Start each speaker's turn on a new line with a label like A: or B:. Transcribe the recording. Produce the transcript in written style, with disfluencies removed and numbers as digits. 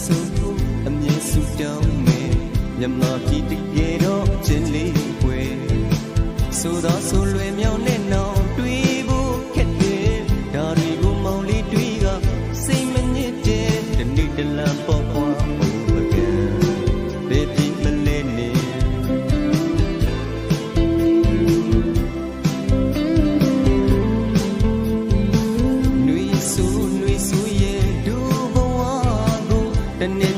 A: ဆိုအမြင်စုတောင်းမယ်မြမပြည်တကယ်တော့ချင်းလေးွယ်ဆိုတော့ဆိုလွယ်မြောင်းနဲ့နောင်တွေးဖို့ခက်တယ်ဒါတွေကိုမောင်လေးတွေးကစိတ်မညစ်တဲ့ဒီနေ့တလန်ပေါ်ပေါ်ဖို့ပကံဘယ်ပြီးမလဲနေနွေဆိုရဲ့ဒူဘဝကိုတနေ့